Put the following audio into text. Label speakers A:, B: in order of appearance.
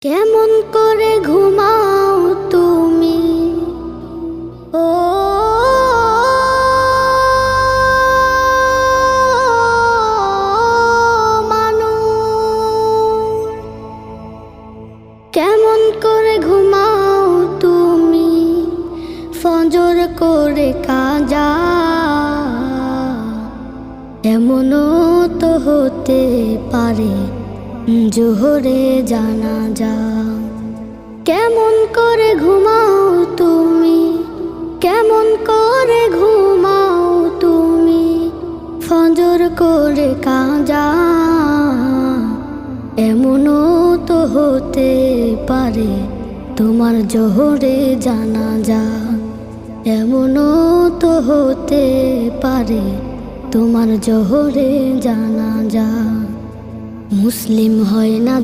A: কেমন করে ঘুমাও তুমি ও মানুষ, কেমন করে ঘুমাও তুমি ফজর করে কাজা, এমনও তো হতে পারে জোহরে জানাজা। কেমন করে ঘুমাও তুমি, কেমন করে ঘুমাও তুমি ফজর করে কাজা, এমনও তো হতে পারে তোমার জোহরে জানাজা, এমনও তো হতে পারে তোমার জোহরে জানাজা। মুসলিম হয় না